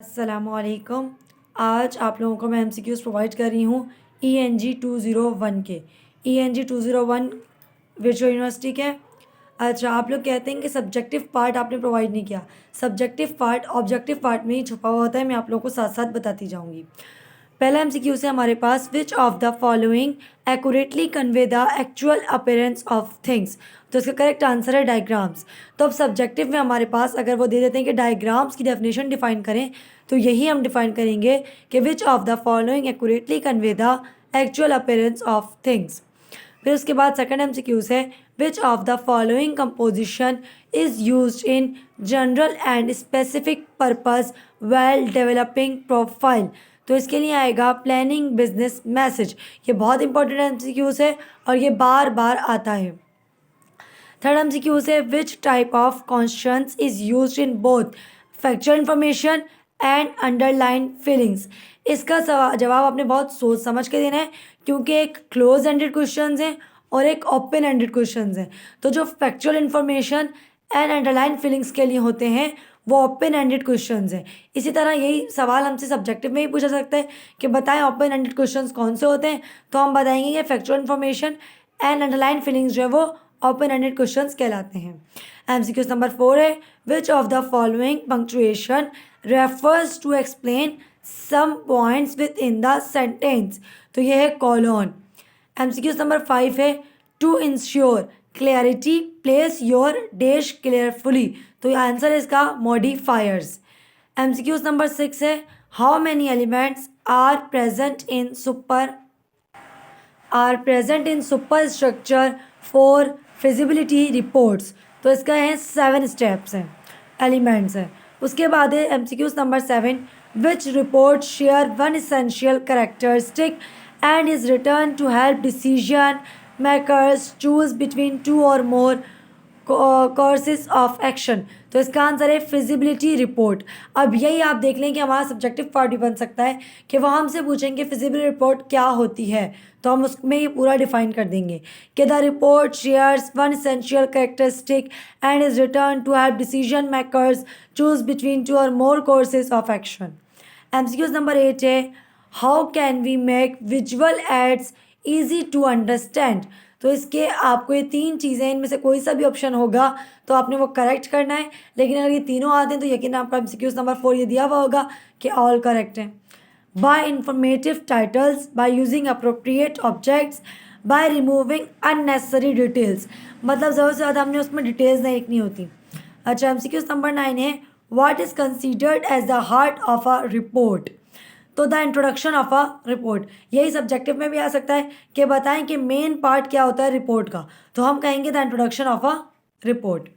अस्सलामुअलैकुम। आज आप लोगों को मैं एमसीक्यूज़ प्रोवाइड कर रही हूँ ENG 201 के। ENG 201 वर्चुअल यूनिवर्सिटी के। अच्छा, आप लोग कहते हैं कि सब्जेक्टिव पार्ट आपने प्रोवाइड नहीं किया। सब्जेक्टिव पार्ट ऑब्जेक्टिव पार्ट में ही छुपा हुआ होता है, मैं आप लोगों को साथ साथ बताती जाऊँगी। पहला एमसीक्यू से हमारे पास which of the following accurately convey the actual appearance of things. तो इसका करेक्ट आंसर है डायग्राम्स। तो अब सब्जेक्टिव में हमारे पास अगर वो दे देते हैं कि डायग्राम्स की डेफिनेशन डिफाइन करें, तो यही हम डिफाइन करेंगे कि विच of the following accurately convey the actual appearance of things. फिर उसके बाद सेकंड एमसीक्यूज है which of the following composition is used in general and specific purpose well developing profile. तो इसके लिए आएगा प्लानिंग बिजनेस मैसेज। ये बहुत इंपॉर्टेंट एमसीक्यूज है और ये बार बार आता है। थर्ड एमसीक्यू से विच type of constants is used in both factual information and underline feelings. इसका जवाब आपने बहुत सोच समझ के देना है, क्योंकि एक क्लोज एंडेड क्वेश्चन है और एक ओपन एंडेड क्वेश्चन है। तो जो factual information and underline feelings के लिए होते हैं वो ओपन एंडेड क्वेश्चंस हैं। इसी तरह यही सवाल हमसे सब्जेक्टिव में ही पूछा सकता है कि बताएं ओपन एंडेड क्वेश्चंस कौन से होते हैं। तो हम बताएंगे कि factual information and underline feelings जो है वो ओपन एंडेड क्वेश्चंस कहलाते हैं। एमसीक्यू नंबर 4 है which of the following punctuation refers to explain some points within the sentence. तो ये है कॉलोन। एमसीक्यू नंबर 5 है to ensure clarity place your dash carefully. तो आंसर है इसका मॉडिफायर्स। एमसीक्यू नंबर 6 है how many elements are present in super structure for feasibility reports. तो इसका है 7 स्टेप्स हैं, एलिमेंट्स हैं। उसके बाद है MCQs number 7 which report share one essential characteristic and is written to help decision makers choose between two or more courses of action. तो इसका आंसर है फिजिबिलिटी रिपोर्ट। अब यही आप देख लें कि हमारा सब्जेक्टिव पार्ट भी बन सकता है कि वह हमसे पूछेंगे फिजिबिलिटी रिपोर्ट क्या होती है, तो हम उसमें ये पूरा डिफाइन कर देंगे कि the report shares one essential characteristic and is written to help decision makers choose between two or more courses of action. MCQs number 8 है how can we make visual aids easy to understand. तो इसके आपको ये 3 चीज़ें, इनमें से कोई सा भी ऑप्शन होगा तो आपने वो करेक्ट करना है। लेकिन अगर ये तीनों आते हैं तो यकीन आपका एमसीक्यूज नंबर 4 ये दिया हुआ होगा कि ऑल करेक्ट है। By informative titles, by using appropriate objects, by removing unnecessary details. मतलब ज़रूरत से ज़्यादा हमने उसमें डिटेल्स नहीं लिखनी होती। अच्छा, एमसीक्यूज नंबर 9 है what is considered as the heart of a report. तो the introduction of a report, यही सब्जेक्टिव में भी आ सकता है कि बताएं कि मेन पार्ट क्या होता है रिपोर्ट का, तो हम कहेंगे the introduction of a report.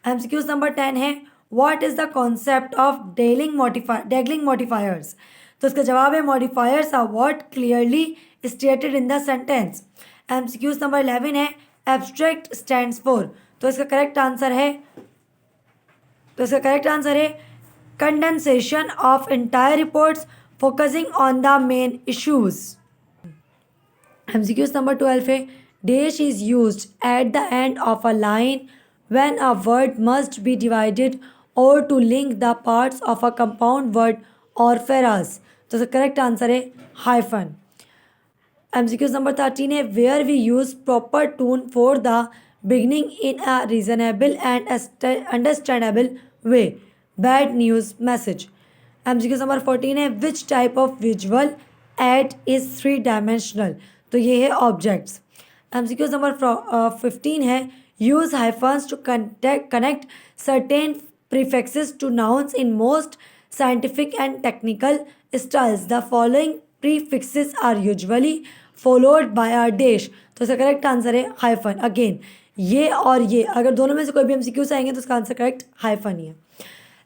MCQs number 10 है what is the concept of dangling modifiers. तो इसका जवाब है modifiers are what clearly stated in the sentence. MCQs number 11 है एब्स्ट्रैक्ट स्टैंड्स फॉर। तो इसका करेक्ट आंसर है condensation of entire reports focusing on the main issues. MCQs number 12 है dash is used at the end of a line when a word must be divided or to link the parts of a compound word or phrase. तो correct answer है hyphen. MCQs number 13 है where we use proper tone for the beginning in a reasonable and understandable way. Bad news message. MCQ number 14 है which type of visual aid is 3 dimensional. तो ये है objects. MCQ number 15 है use hyphens to connect certain prefixes to nouns in most scientific and technical styles. The following prefixes are usually followed by a dash. तो इसका correct answer है hyphen. Again ये और ये अगर दोनों में से कोई भी एमसीक्यूज आएंगे तो उसका आंसर करेक्ट हाइफन ही है।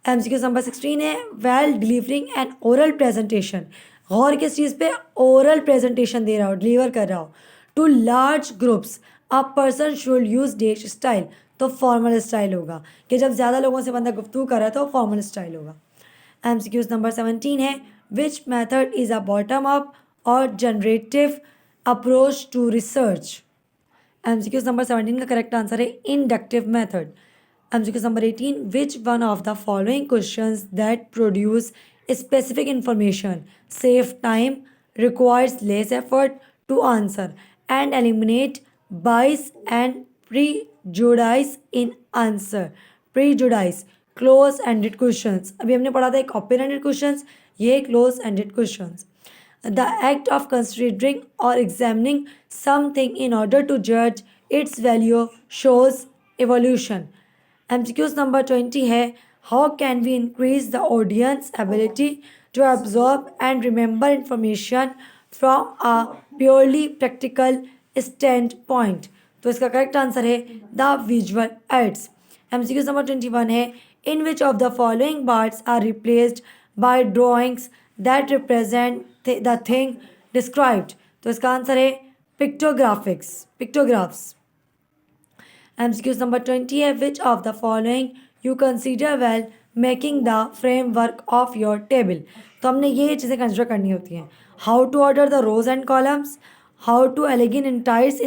एमसीक्यू नंबर 16 है well delivering an oral presentation. गौर किस चीज़ पे, ओरल प्रेजेंटेशन दे रहा हो, डिलीवर कर रहा हो to large groups a person should use dash style. तो फॉर्मल स्टाइल होगा कि जब ज़्यादा लोगों से बंदा गुफ्तगू कर रहा है तो फॉर्मल स्टाइल होगा। एमसीक्यूज नंबर 17 है which method is a bottom up और generative approach to research. MCQs number 17 का करेक्ट आंसर है inductive method. MCQ number 18 which one of the following questions that produce specific information, save time, requires less effort to answer, and eliminate bias and prejudice in answer. Prejudice, close ended questions. अभी हमने पढ़ा था एक open ended questions, ये close ended questions. The act of considering or examining something in order to judge its value shows evolution. MCQs number 20 है, how can we increase the audience ability to absorb and remember information from a purely practical standpoint? तो इसका correct answer है the visual aids. MCQs number 21 है, in which of the following parts are replaced by drawings that represent the thing described? तो इसका answer है pictographs. MCQs number 20 है, which of the following you consider while making the framework of your table? तो हमने ये चीज़ें consider करनी होती हैं. How to order the rows and columns, how to align in tights